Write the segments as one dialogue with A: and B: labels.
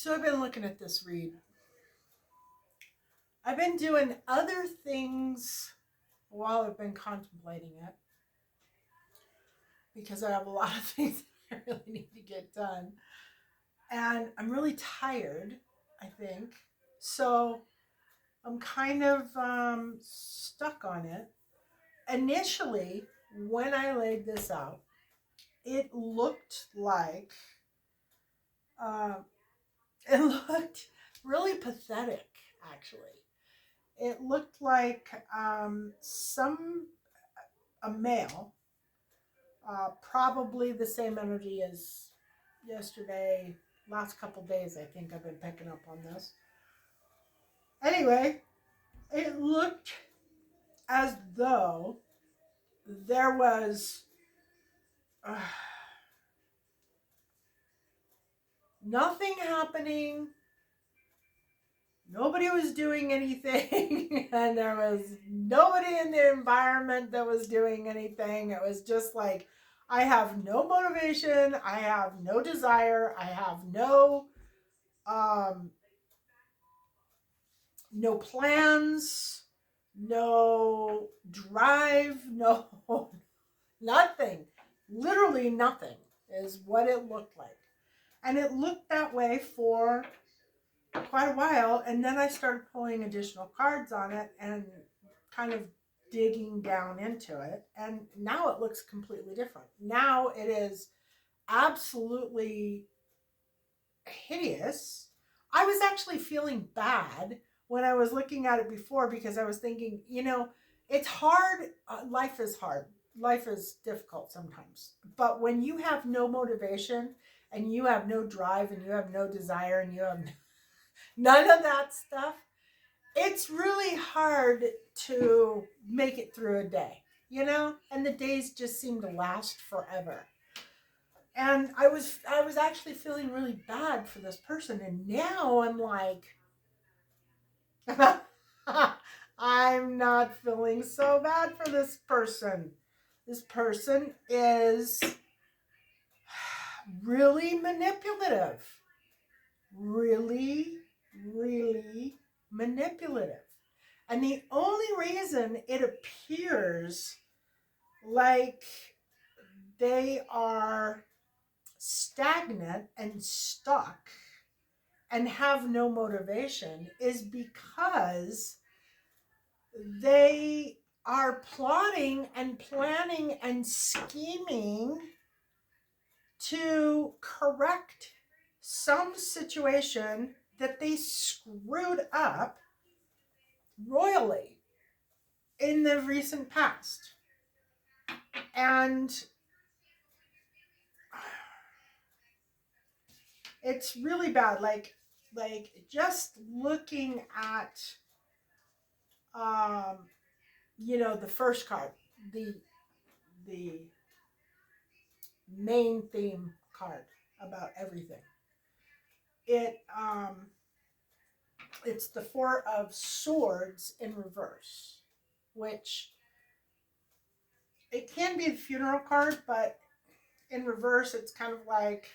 A: So I've been looking at this read. I've been doing other things while I've been contemplating it because I have a lot of things that I really need to get done. And I'm really tired, I think. So I'm kind of stuck on it. Initially, when I laid this out, it looked like uh, it looked really pathetic, actually. It looked like some a male, probably the same energy as yesterday. Last couple days, I think I've been picking up on this. Anyway, it looked as though there was uh, nothing happening. Nobody was doing anything, and there was nobody in the environment that was doing anything. It was just like, I have no motivation, I have no desire, I have um, no plans, no drive, no nothing. Literally nothing is what it looked like. And it looked that way for quite a while. And then I started pulling additional cards on it and kind of digging down into it. And now it looks completely different. Now it is absolutely hideous. I was actually feeling bad when I was looking at it before because I was thinking, it's hard. Life is hard. Life is difficult sometimes. But when you have no motivation and you have no drive and you have no desire and you have none of that stuff, it's really hard to make it through a day, And the days just seem to last forever. And I was actually feeling really bad for this person, and now I'm like I'm not feeling so bad for this person. This person is really manipulative. Really, really manipulative. And the only reason it appears like they are stagnant and stuck and have no motivation is because they are plotting and planning and scheming to correct some situation that they screwed up royally in the recent past. And it's really bad. Like just looking at um the first card, the main theme card about everything. It's the Four of Swords in reverse, which it can be the funeral card, but in reverse it's kind of like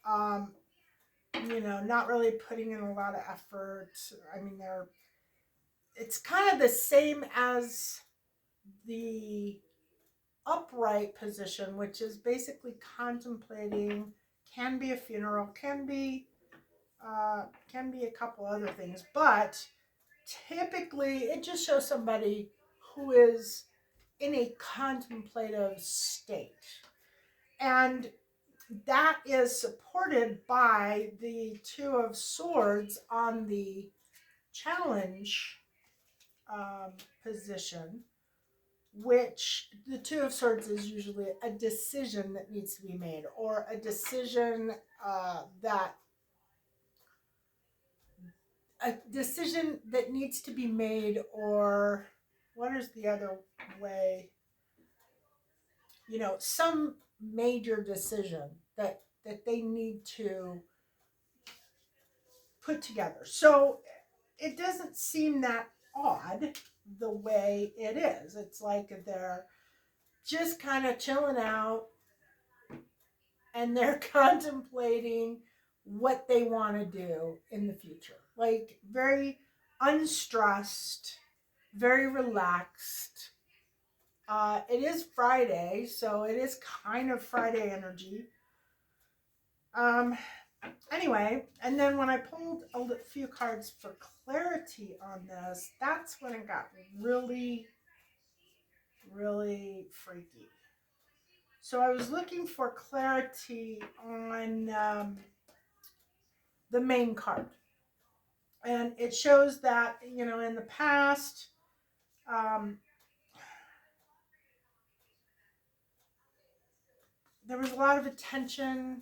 A: um not really putting in a lot of effort. I mean, it's kind of the same as the upright position, which is basically contemplating, can be a funeral, can be a couple other things, but typically it just shows somebody who is in a contemplative state. And that is supported by the Two of Swords on the challenge position, which the Two of Swords is usually a decision that needs to be made, or a decision needs to be made, or what is the other way? Some major decision that they need to put together. So it doesn't seem that odd the way it is. It's like they're just kind of chilling out and they're contemplating what they want to do in the future. Like very unstressed, very relaxed. It is Friday, so it is kind of Friday energy. Um, anyway, and then when I pulled a few cards for clarity on this, that's when it got really, really freaky. So I was looking for clarity on the main card. And it shows that, in the past, um, there was a lot of attention.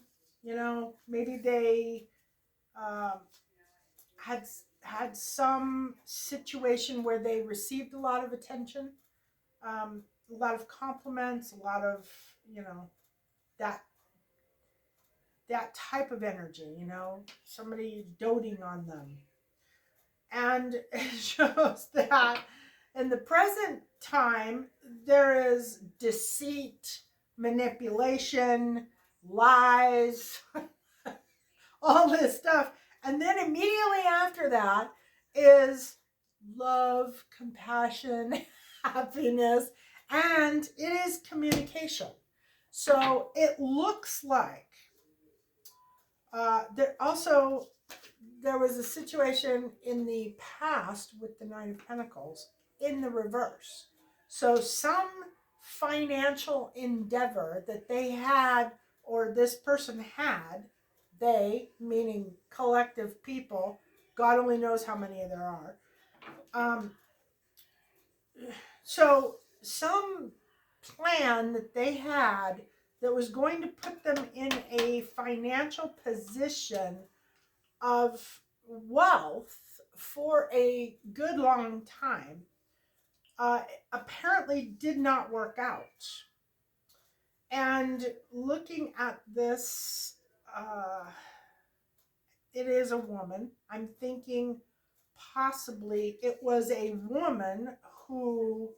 A: Maybe they um, had some situation where they received a lot of attention, a lot of compliments, a lot of that that type of energy. Somebody doting on them, and it shows that in the present time there is deceit, manipulation, lies, all this stuff. And then immediately after that is love, compassion, happiness, and it is communication. So it looks like there was a situation in the past with the Nine of Pentacles in the reverse. So some financial endeavor that they had, or this person had, they, meaning collective people, God only knows how many there are. So some plan that they had that was going to put them in a financial position of wealth for a good long time apparently did not work out. And looking at this, it is a woman. I'm thinking possibly it was a woman who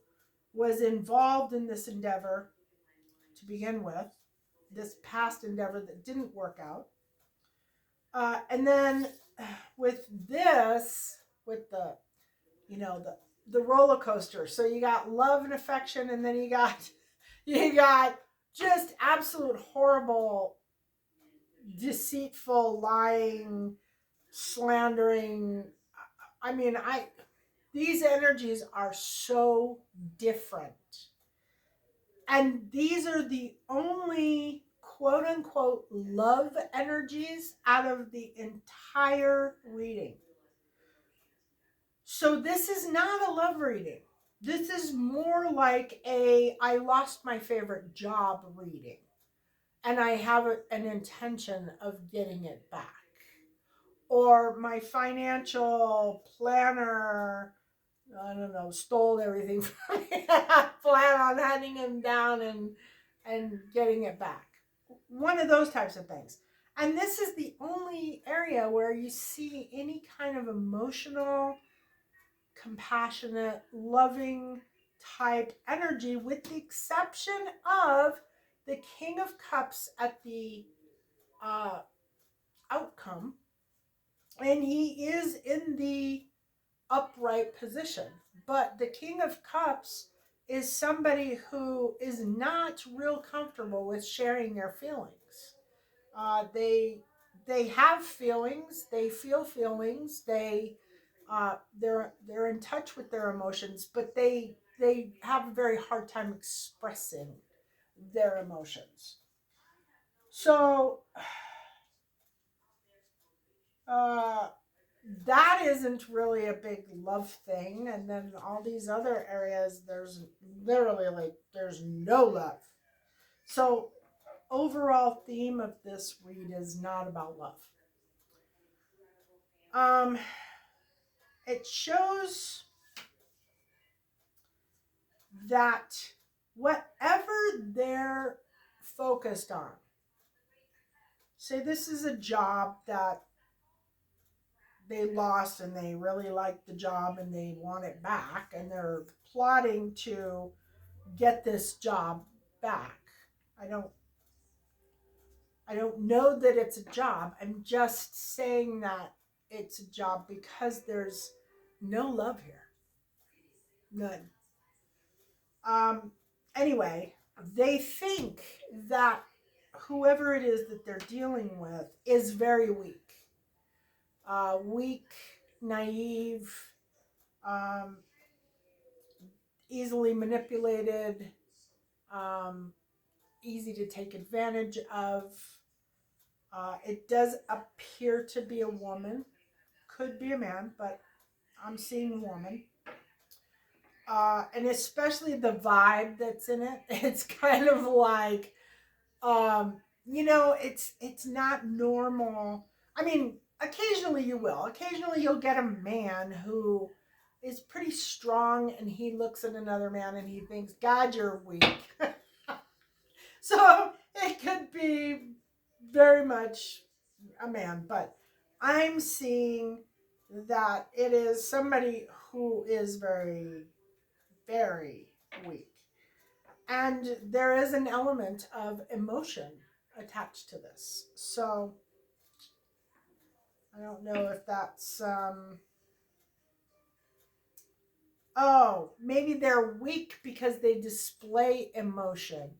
A: was involved in this endeavor to begin with, this past endeavor that didn't work out. And then with this, with the roller coaster. So you got love and affection, and then you got just absolute horrible, deceitful, lying, slandering. I mean, these energies are so different. And these are the only quote unquote love energies out of the entire reading. So this is not a love reading. This is more like I lost my favorite job reading. And I have an intention of getting it back. Or my financial planner, I don't know, stole everything from me. I plan on hunting him down and getting it back. One of those types of things. And this is the only area where you see any kind of emotional, compassionate, loving type energy, with the exception of the King of Cups at the outcome. And he is in the upright position. But the King of Cups is somebody who is not real comfortable with sharing their feelings. They have feelings. They feel feelings. They're in touch with their emotions, but they have a very hard time expressing their emotions. So that isn't really a big love thing. And then all these other areas, there's literally there's no love. So overall theme of this read is not about love. It shows that whatever they're focused on, say this is a job that they lost and they really like the job and they want it back, and they're plotting to get this job back. I I don't know that it's a job. I'm just saying that it's a job because there's no love here. None. Um, anyway, they think that whoever it is that they're dealing with is very weak. Weak, naive, um, easily manipulated, um, easy to take advantage of. It does appear to be a woman, could be a man, but I'm seeing woman. And especially the vibe that's in it. It's kind of like, it's not normal. I mean, occasionally you will. Occasionally you'll get a man who is pretty strong and he looks at another man and he thinks, God, you're weak. So it could be very much a man, but I'm seeing that it is somebody who is very, very weak. And there is an element of emotion attached to this. So I don't know if that's, oh, maybe they're weak because they display emotion.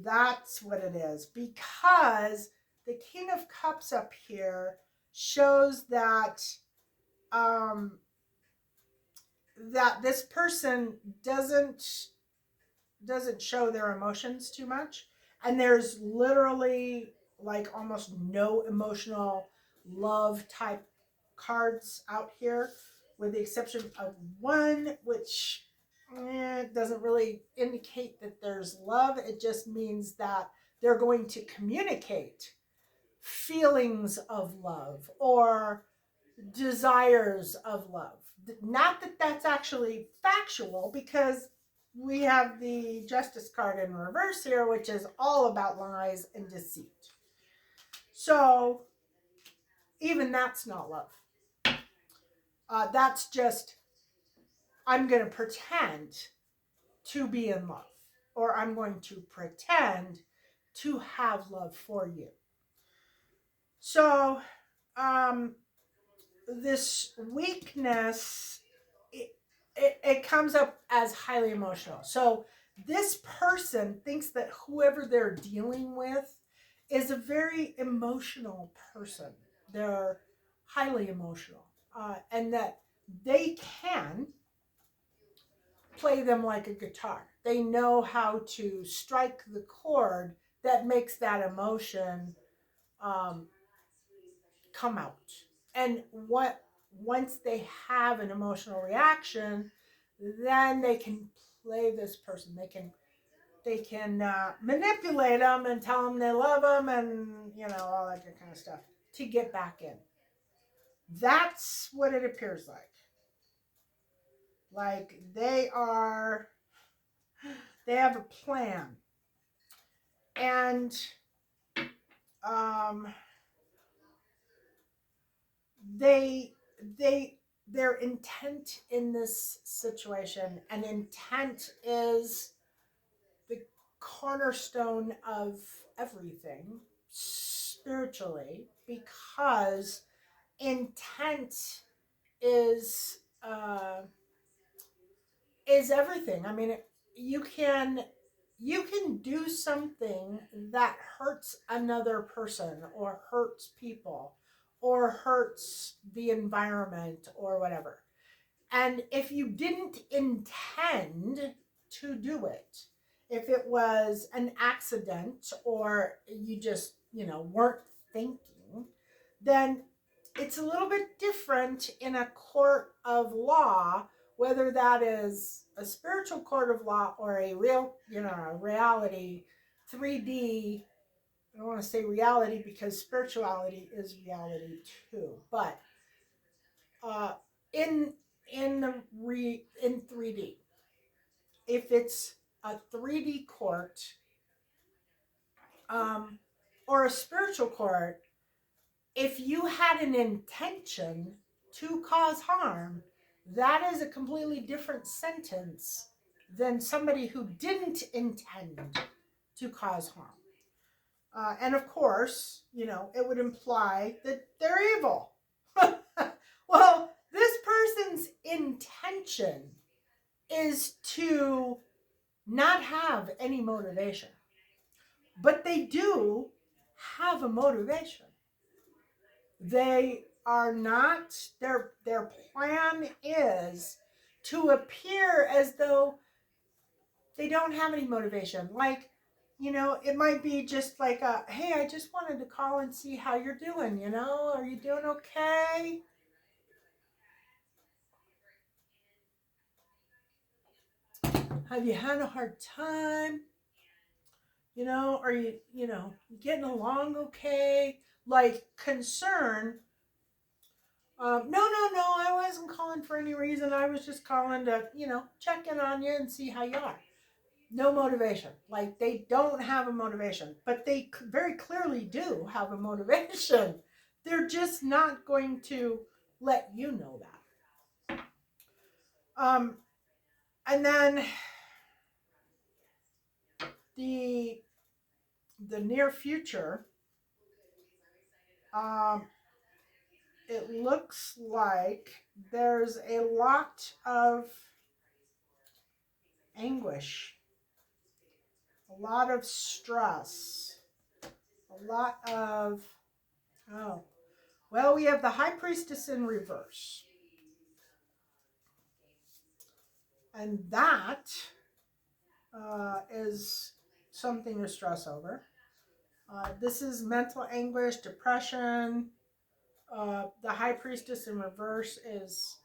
A: That's what it is. Because the King of Cups up here shows um, that this person doesn't show their emotions too much, and there's literally like almost no emotional love type cards out here, with the exception of one, which doesn't really indicate that there's love. It just means that they're going to communicate feelings of love or desires of love. Not that that's actually factual, because we have the Justice card in reverse here, which is all about lies and deceit. So even that's not love. That's just, I'm going to pretend to be in love, or I'm going to pretend to have love for you. So, this weakness, it comes up as highly emotional. So this person thinks that whoever they're dealing with is a very emotional person. They're highly emotional, and that they can play them like a guitar. They know how to strike the chord that makes that emotion um, come out. And once they have an emotional reaction, then they can play this person. They can manipulate them and tell them they love them, and all that good kind of stuff to get back in. That's what it appears like. Like they have a plan, and um, they their intent in this situation, and intent is the cornerstone of everything spiritually, because intent is uh, is everything. I mean, you can do something that hurts another person, or hurts people, or hurts the environment, or whatever. And if you didn't intend to do it, if it was an accident, or you just, weren't thinking, then it's a little bit different in a court of law, whether that is a spiritual court of law or a real, a reality, 3D. I don't want to say reality because spirituality is reality too, but uh, in in 3D, if it's a 3D court, um, or a spiritual court, if you had an intention to cause harm, that is a completely different sentence than somebody who didn't intend to cause harm. And of course, it would imply that they're evil. Well, this person's intention is to not have any motivation, but they do have a motivation. They are not, their plan is to appear as though they don't have any motivation. Like, it might be just like hey, I just wanted to call and see how you're doing, Are you doing okay? Have you had a hard time? Are you getting along okay? Like concern. No, no, no, I wasn't calling for any reason. I was just calling to, check in on you and see how you are. No motivation. Like they don't have a motivation, but they very clearly do have a motivation. They're just not going to let you know that. And then the the near future, um, it looks like there's a lot of anguish, a lot of stress, a lot of, oh, well, we have the high priestess in reverse. And that is something to stress over. This is mental anguish, depression. The high priestess in reverse is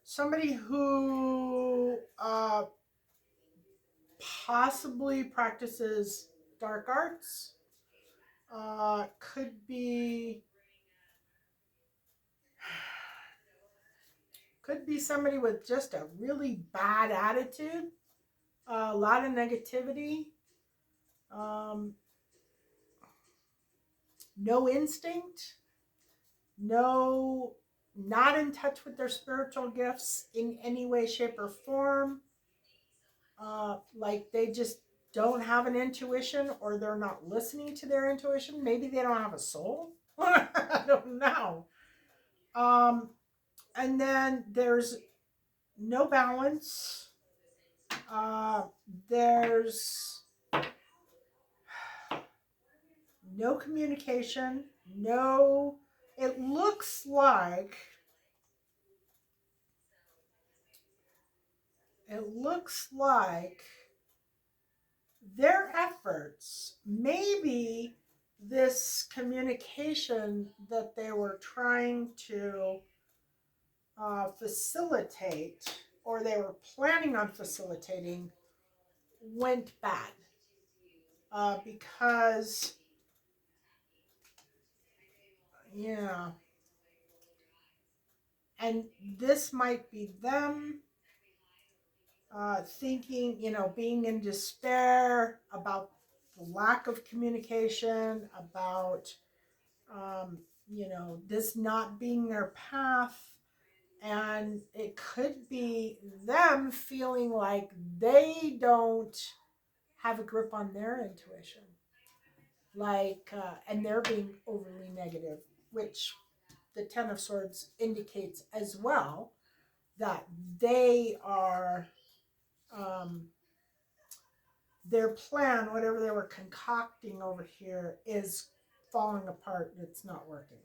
A: somebody who possibly practices dark arts. Could be somebody with just a really bad attitude, a lot of negativity, um, no instinct, no, not in touch with their spiritual gifts in any way, shape, or form. Like they just don't have an intuition, or they're not listening to their intuition. Maybe they don't have a soul. I don't know. Um, and then there's no balance. Uh, there's no communication. No, it looks like their efforts, maybe this communication that they were trying to facilitate, or they were planning on facilitating, went bad. Because, yeah, and this might be them thinking, being in despair about the lack of communication, about, this not being their path. And it could be them feeling like they don't have a grip on their intuition. Like, and they're being overly negative, which the Ten of Swords indicates as well, that they are, um, their plan, whatever they were concocting over here, is falling apart. It's not working.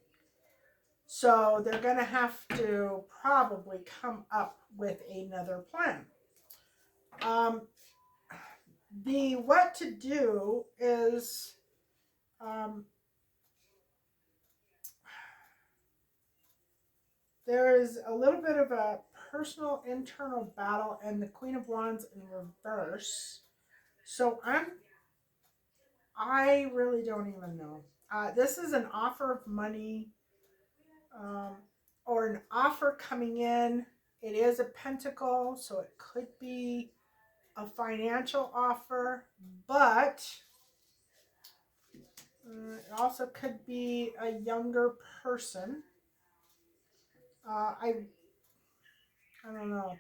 A: So they're going to have to probably come up with another plan. The what to do is, there is a little bit of a personal internal battle, and the Queen of Wands in reverse. So I really don't even know. This is an offer of money, um, or an offer coming in. It is a pentacle, so it could be a financial offer, but it also could be a younger person. I don't know.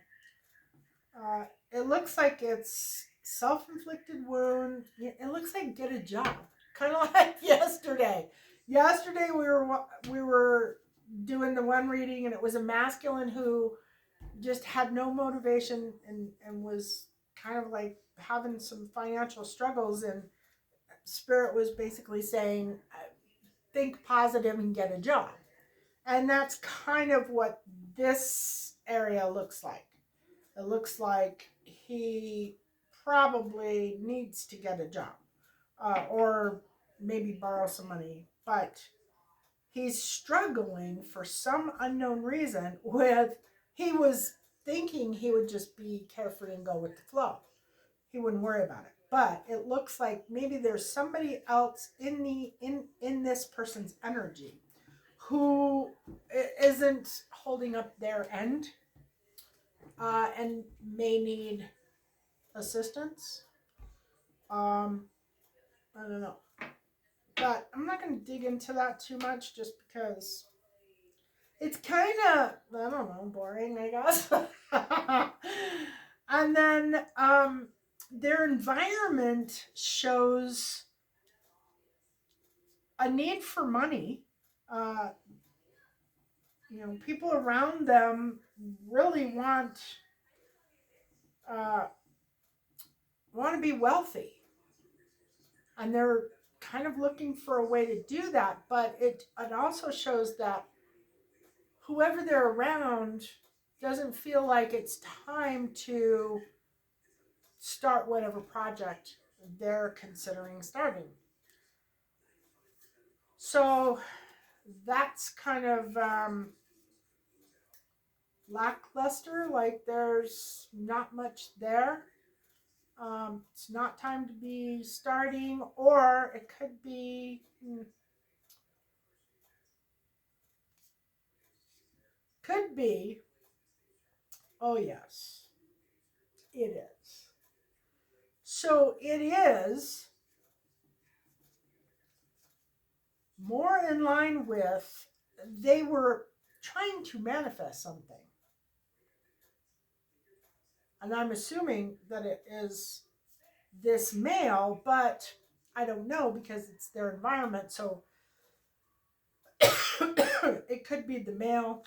A: It looks like it's self-inflicted wound. It looks like get a job. Kind of like yesterday. Yesterday we were doing the one reading, and it was a masculine who just had no motivation and was kind of like having some financial struggles, and spirit was basically saying think positive and get a job. And that's kind of what this area looks like. It looks like he probably needs to get a job, or maybe borrow some money, but he's struggling for some unknown reason with, he was thinking he would just be carefree and go with the flow. He wouldn't worry about it. But it looks like maybe there's somebody else in this person's energy who isn't holding up their end, and may need assistance. Um, I don't know. But I'm not going to dig into that too much just because it's kind of, I don't know, boring, I guess. And then their environment shows a need for money. Uh, people around them really uh, want to be wealthy, and they're kind of looking for a way to do that. But it also shows that whoever they're around doesn't feel like it's time to start whatever project they're considering starting. So that's kind of lackluster, like there's not much there. It's not time to be starting, or it could be, oh yes, it is. So it is more in line with, they were trying to manifest something. And I'm assuming that it is this male, but I don't know because it's their environment. So it could be the male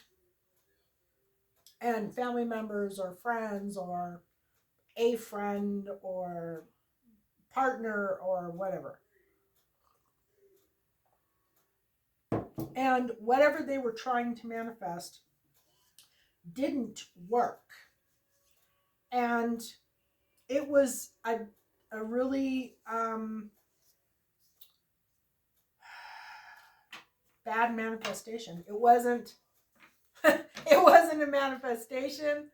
A: and family members or friends or a friend or partner or whatever. And whatever they were trying to manifest didn't work. And it was a really bad manifestation. It wasn't it wasn't a manifestation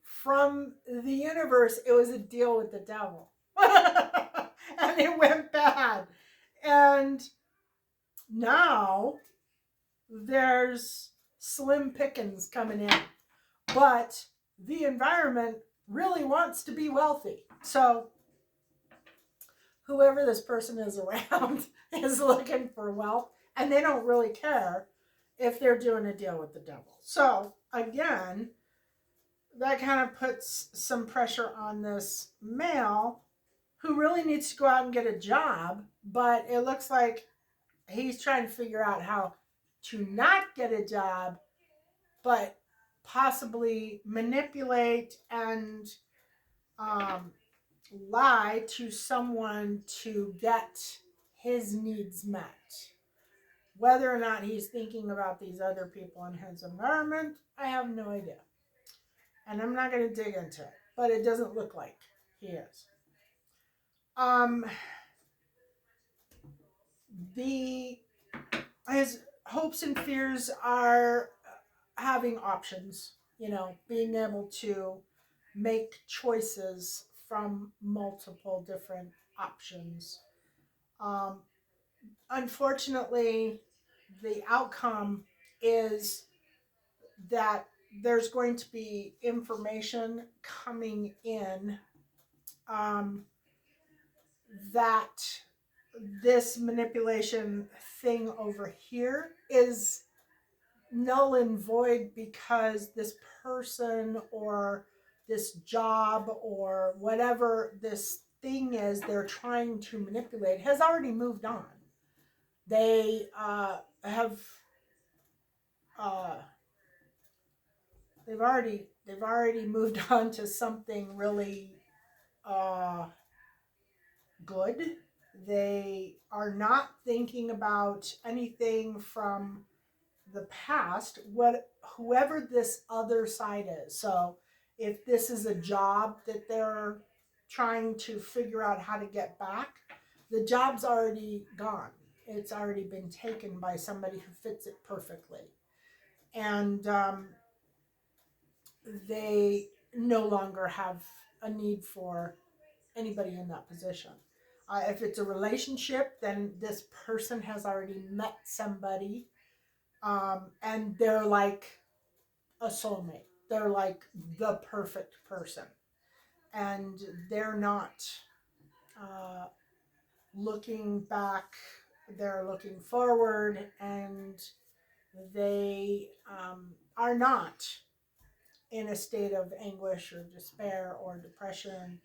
A: from the universe. It was a deal with the devil. And it went bad. And now there's slim pickings coming in. But the environment really wants to be wealthy. So whoever this person is around is looking for wealth, and they don't really care if they're doing a deal with the devil. So again, that kind of puts some pressure on this male who really needs to go out and get a job, but it looks like he's trying to figure out how to not get a job, but possibly manipulate and lie to someone to get his needs met. Whether or not he's thinking about these other people in his environment, I have no idea. And I'm not going to dig into it, but it doesn't look like he is. The his hopes and fears are having options, being able to make choices from multiple different options. Um, Unfortunately, the outcome is that there's going to be information coming in, um, that this manipulation thing over here is null and void because this person or this job or whatever this thing is they're trying to manipulate has already moved on. They have uh, they've already moved on to something really uh, good. They are not thinking about anything from the past, what whoever this other side is. So if this is a job that they're trying to figure out how to get back, the job's already gone. It's already been taken by somebody who fits it perfectly. And they no longer have a need for anybody in that position. If it's a relationship, then this person has already met somebody, and they're like a soulmate. They're like the perfect person, and they're not uh, looking back. They're looking forward, and they are not in a state of anguish or despair or depression,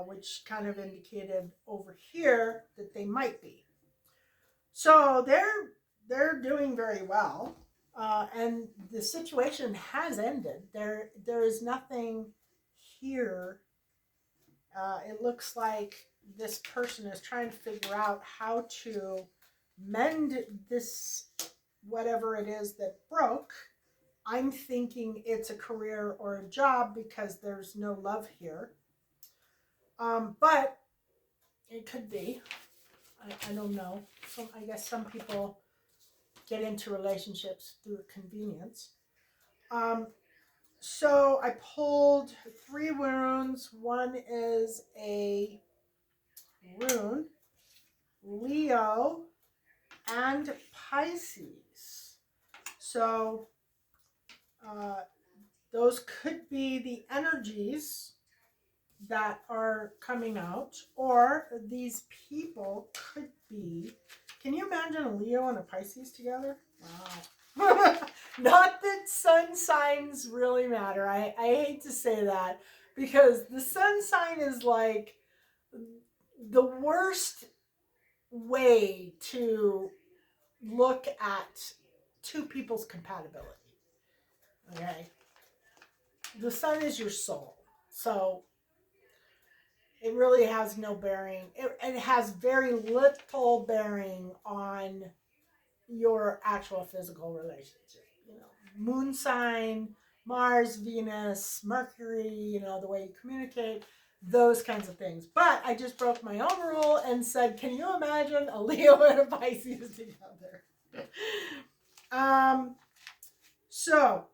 A: which kind of indicated over here that they might be. So they're doing very well, and the situation has ended. There is nothing here. It looks like this person is trying to figure out how to mend this whatever it is that broke. I'm thinking it's a career or a job because there's no love here. But it could be. I don't know. I guess some people get into relationships through convenience. Um, so I pulled 3 runes. One is a rune, Leo, and Pisces. So uh, those could be the energies that are coming out, or these people could be. Can you imagine a Leo and a Pisces together? Wow. Not that sun signs really matter. I hate to say that because the sun sign is like the worst way to look at two people's compatibility. Okay. The sun is your soul. So it really has no bearing. It has very little bearing on your actual physical relationship. You know, moon sign, Mars, Venus, Mercury, the way you communicate, those kinds of things. But I just broke my own rule and said, can you imagine a Leo and a Pisces together? So,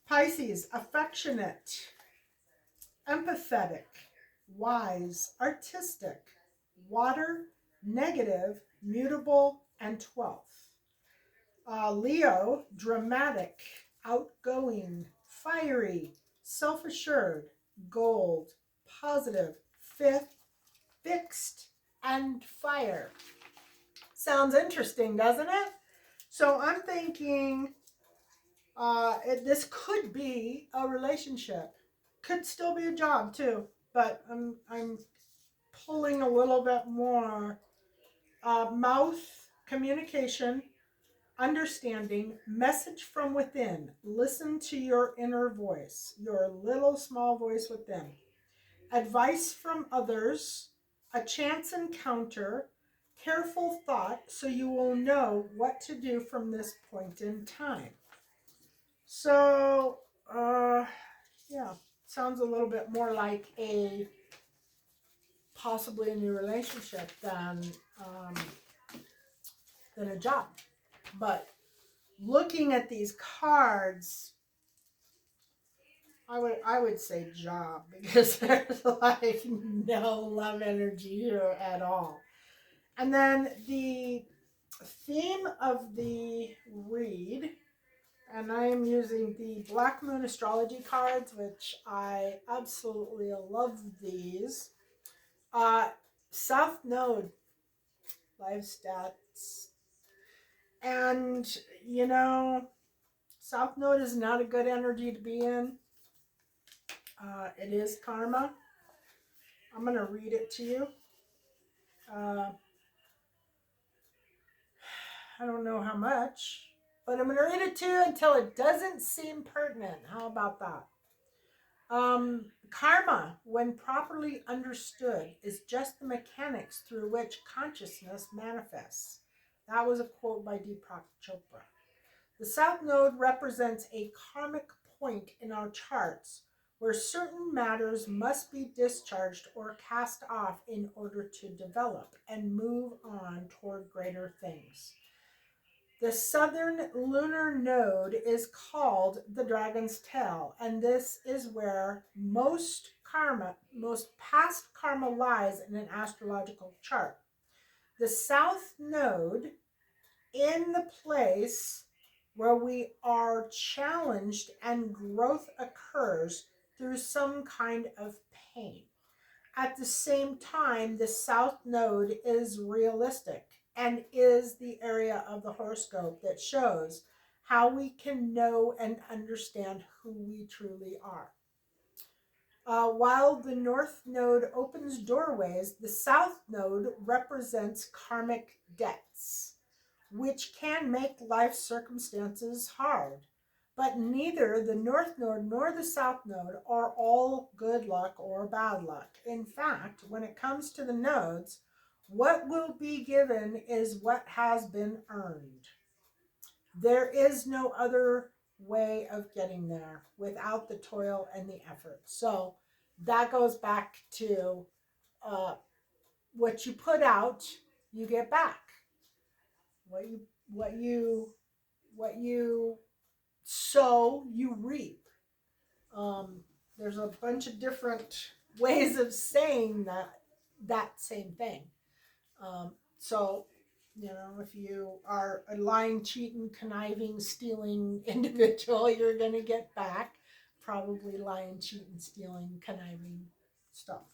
A: Pisces, affectionate, empathetic, wise, artistic, water, negative, mutable, and 12th. Leo, dramatic, outgoing, fiery, self assured, gold, positive, 5th, fixed, and fire. Sounds interesting, doesn't it? So I'm thinking this could be a relationship. Could still be a job too, but I'm pulling a little bit more mouth communication, understanding, message from within. Listen to your inner voice, your little small voice within. Advice from others, a chance encounter, careful thought so you will know what to do from this point in time. So, yeah, sounds a little bit more like a possibly a new relationship than a job. But looking at these cards, I would say job because there's like no love energy here at all. And then the theme of the read, and I am using the Black Moon astrology cards, which I absolutely love these. South Node, live stats. And, South Node is not a good energy to be in. It is karma. I'm going to read it to you. Uh, I don't know how much, but I'm going to read it to you until it doesn't seem pertinent. How about that? Karma, when properly understood, is just the mechanics through which consciousness manifests. That was a quote by Deepak Chopra. The South Node represents a karmic point in our charts where certain matters must be discharged or cast off in order to develop and move on toward greater things. The southern lunar node is called the dragon's tail, and this is where most past karma lies in an astrological chart. The south node in the place where we are challenged and growth occurs through some kind of pain. At the same time, the south node is realistic and is the area of the horoscope that shows how we can know and understand who we truly are. While the north node opens doorways, the south node represents karmic debts, which can make life circumstances hard. But neither the North Node nor the South Node are all good luck or bad luck. In fact, when it comes to the nodes, what will be given is what has been earned. There is no other way of getting there without the toil and the effort. So that goes back to uh, what you put out, you get back. What you what you what you sow, you reap. Um, there's a bunch of different ways of saying that same thing. So, if you are a lying, cheating, conniving, stealing individual, you're going to get back probably lying, cheating, stealing, conniving stuff.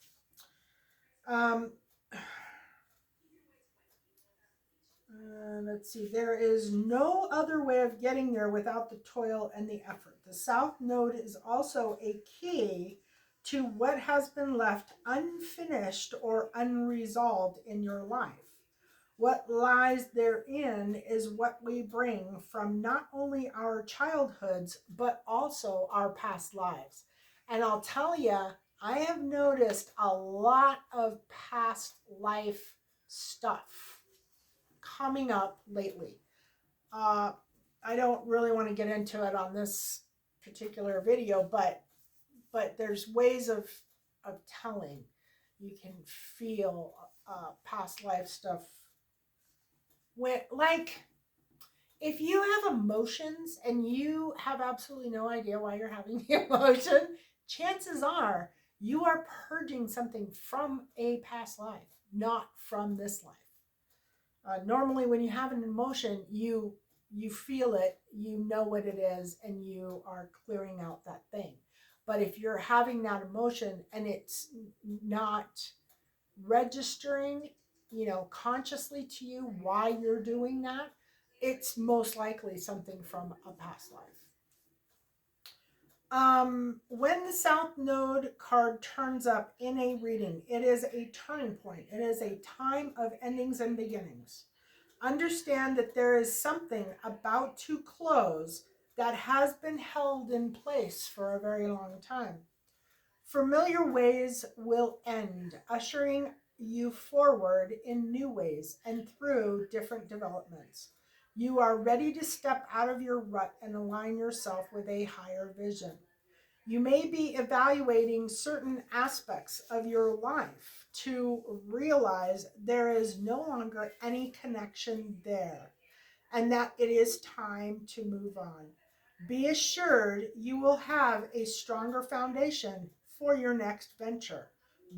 A: Um, let's see. There is no other way of getting there without the toil and the effort. The South Node is also a key to what has been left unfinished or unresolved in your life. What lies therein is what we bring from not only our childhoods, but also our past lives. And I'll tell you, I have noticed a lot of past life stuff coming up lately. Uh, I don't really want to get into it on this particular video, but there's ways of telling. You can feel past life stuff. When, like, if you have emotions and you have absolutely no idea why you're having the emotion, chances are you are purging something from a past life, not from this life. Normally, when you have an emotion, you feel it, you know what it is, and you are clearing out that thing. But if you're having that emotion and it's not registering, consciously to you why you're doing that, it's most likely something from a past life. When the South Node card turns up in a reading, it is a turning point. It is a time of endings and beginnings. Understand that there is something about to close that has been held in place for a very long time. Familiar ways will end, ushering you forward in new ways and through different developments. You are ready to step out of your rut and align yourself with a higher vision. You may be evaluating certain aspects of your life to realize there is no longer any connection there and that it is time to move on. Be assured you will have a stronger foundation for your next venture.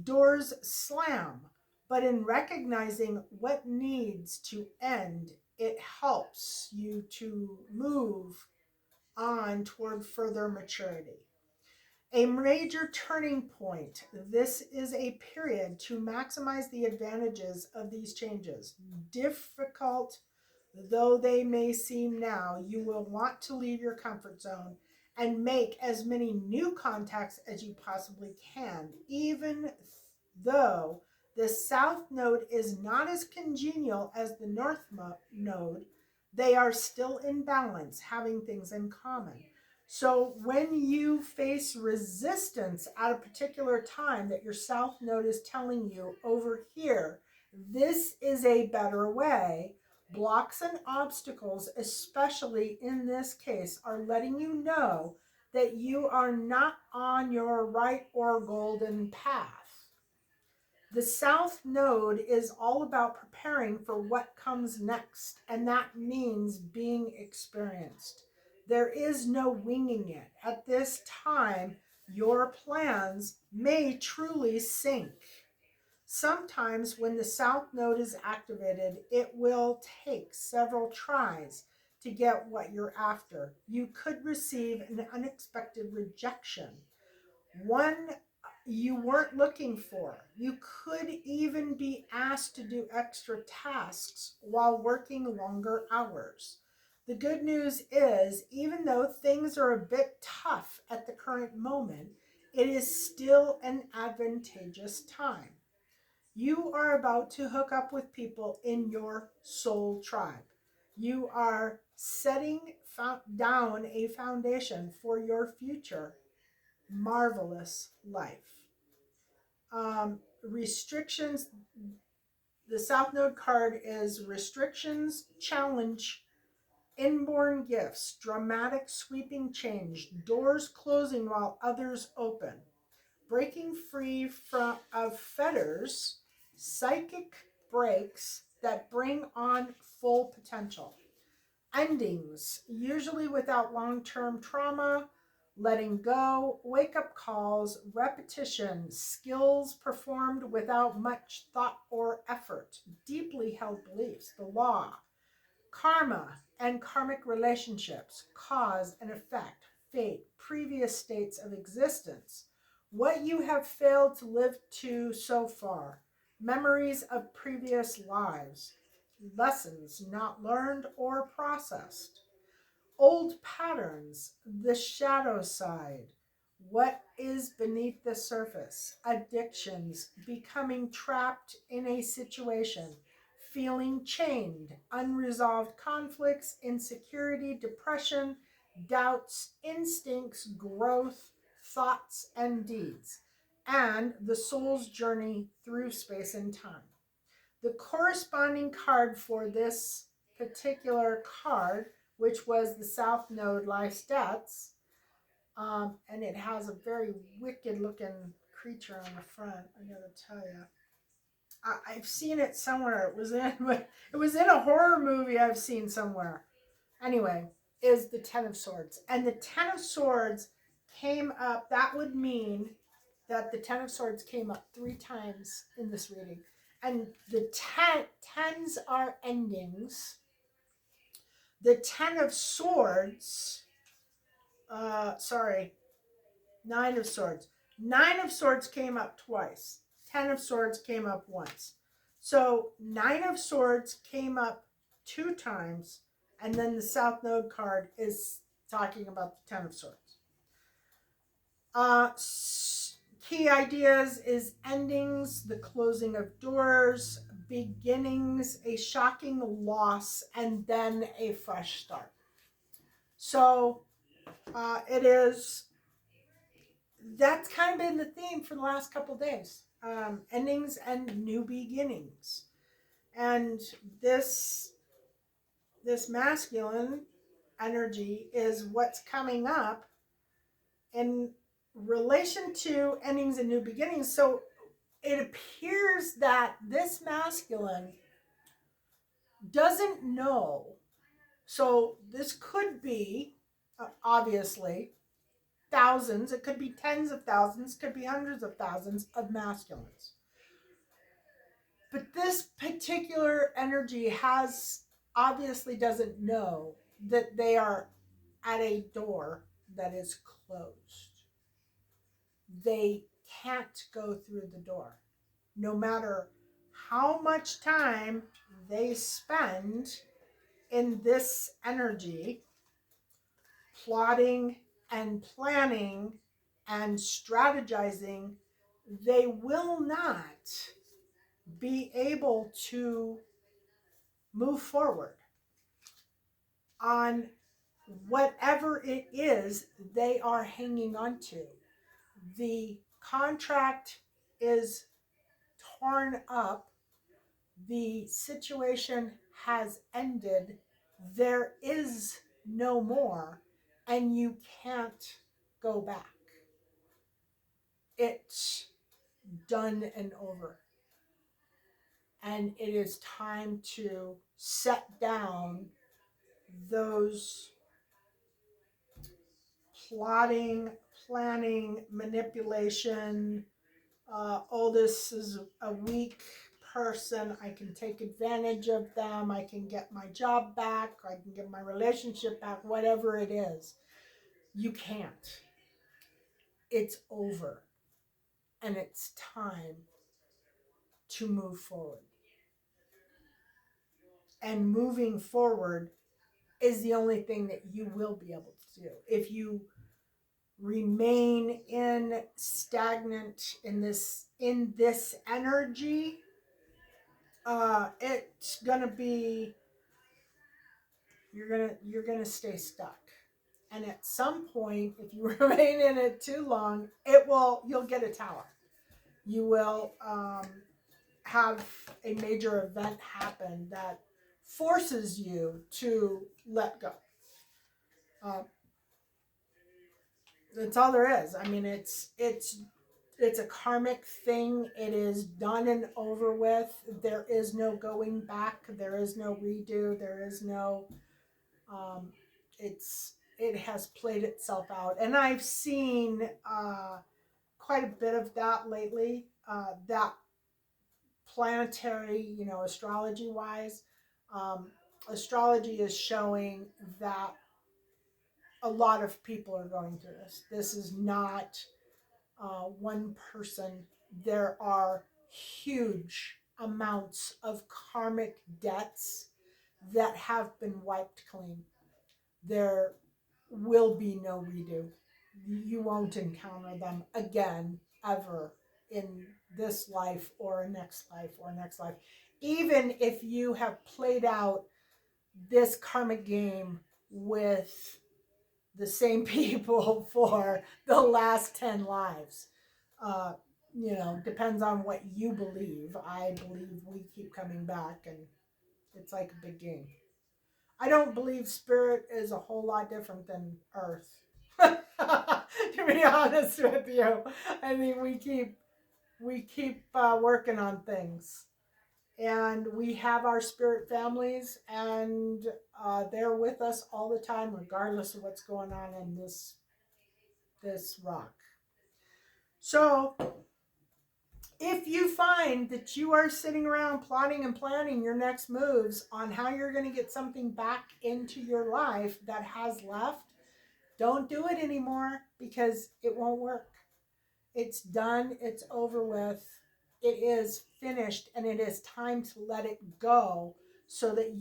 A: Doors slam, but in recognizing what needs to end, it helps you to move on toward further maturity. A major turning point. This is a period to maximize the advantages of these changes. Difficult though they may seem now, you will want to leave your comfort zone and make as many new contacts as you possibly can, even Though the south node is not as congenial as the north node, they are still in balance, having things in common. So when you face resistance at a particular time that your south node is telling you over here, this is a better way, blocks and obstacles, especially in this case, are letting you know that you are not on your right or golden path. The south node is all about preparing for what comes next, and that means being experienced. There is no winging it. At this time, your plans may truly sink. Sometimes, when the south node is activated, it will take several tries to get what you're after. You could receive an unexpected rejection, one you weren't looking for. You could even be asked to do extra tasks while working longer hours. The good news is, even though things are a bit tough at the current moment, it is still an advantageous time. You are about to hook up with people in your soul tribe. You are setting down a foundation for your future marvelous life. Restrictions. The South Node card is restrictions, challenge, inborn gifts, dramatic sweeping change, doors closing while others open, breaking free of fetters, psychic breaks that bring on full potential. Endings, usually without long-term trauma, letting go, wake-up calls, repetition, skills performed without much thought or effort, deeply held beliefs, the law, karma and karmic relationships, cause and effect, fate, previous states of existence, what you have failed to live to so far, memories of previous lives, lessons not learned or processed, old patterns, the shadow side, what is beneath the surface, addictions, becoming trapped in a situation, feeling chained, unresolved conflicts, insecurity, depression, doubts, instincts, growth, thoughts, and deeds, and the soul's journey through space and time. The corresponding card for this particular card, which was the South Node Life Stats, and it has a very wicked looking creature on the front. I gotta tell you, I've seen it somewhere. It was in a horror movie I've seen somewhere. Anyway, is the Ten of Swords, and the Ten of Swords came up. That would mean that the Ten of Swords came up 3 times in this reading. And the tens are endings. The Ten of Swords, sorry, Nine of Swords. Nine of Swords came up twice. Ten of Swords came up once. So Nine of Swords came up 2 times, and then the South Node card is talking about the Ten of Swords. Key ideas is endings, the closing of doors, beginnings, a shocking loss, and then a fresh start. So it is, that's kind of been the theme for the last couple days. Endings and new beginnings. And this masculine energy is what's coming up in relation to endings and new beginnings. So it appears that this masculine doesn't know. So this could be, obviously, thousands. It could be tens of thousands, could be hundreds of thousands of masculines. But this particular energy obviously doesn't know that they are at a door that is closed. They can't go through the door. No matter how much time they spend in this energy, plotting and planning and strategizing, they will not be able to move forward on whatever it is they are hanging on to. The contract is torn up, the situation has ended, there is no more, and you can't go back. It's done and over. And it is time to set down those plotting, planning, manipulation. Oh, this is a weak person. I can take advantage of them. I can get my job back. I can get my relationship back, whatever it is. You can't. It's over. And it's time to move forward. And moving forward is the only thing that you will be able to do. If you remain in stagnant in this energy, it's gonna be, you're gonna stay stuck. And at some point, if you remain in it too long, you'll get a tower. You will have a major event happen that forces you to let go. That's all there is. I mean, it's a karmic thing. It is done and over with. There is no going back. There is no redo. There is no. It has played itself out, and I've seen quite a bit of that lately. That planetary, astrology wise, astrology is showing that a lot of people are going through this. This is not one person. There are huge amounts of karmic debts that have been wiped clean. There will be no redo. You won't encounter them again, ever, in this life or next life or next life. Even if you have played out this karmic game with the same people for the last 10 lives. Uh, depends on what you believe. I believe we keep coming back, and it's like a big game. I don't believe spirit is a whole lot different than Earth. To be honest with you, I mean we keep working on things, and we have our spirit families, and they're with us all the time, regardless of what's going on in this rock. So, if you find that you are sitting around plotting and planning your next moves on how you're going to get something back into your life that has left, don't do it anymore, because it won't work. It's done, it's over with, it is finished, and it is time to let it go so that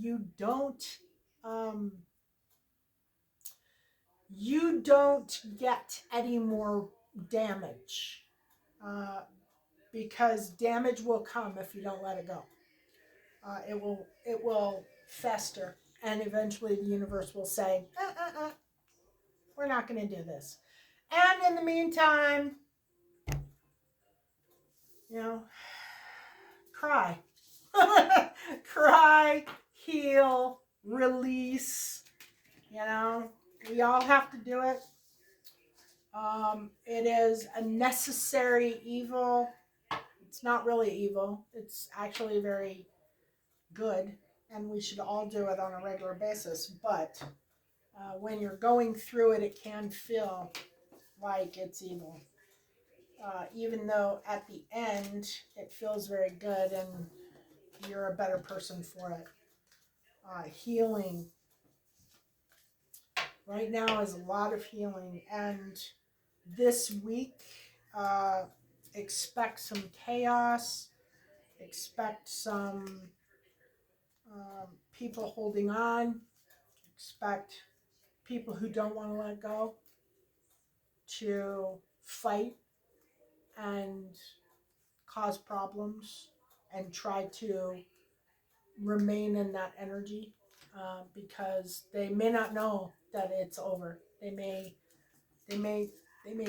A: um, you don't get any more damage. Because damage will come if you don't let it go. It will fester, and eventually the universe will say, we're not going to do this. And in the meantime, cry. Cry, heal, release. We all have to do it. It is a necessary evil. It's not really evil. It's actually very good, and we should all do it on a regular basis. But when you're going through it, it can feel like it's evil. Even though at the end it feels very good and you're a better person for it. Healing. Right now is a lot of healing, and this week, expect some chaos, expect some people holding on, expect people who don't want to let go to fight and cause problems and try to remain in that energy because they may not know that it's over. They may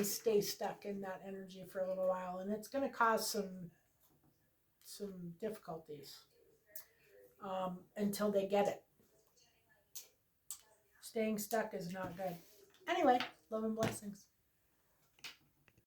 A: stay stuck in that energy for a little while, and it's going to cause some difficulties until they get it. Staying stuck is not good. Anyway, love and blessings.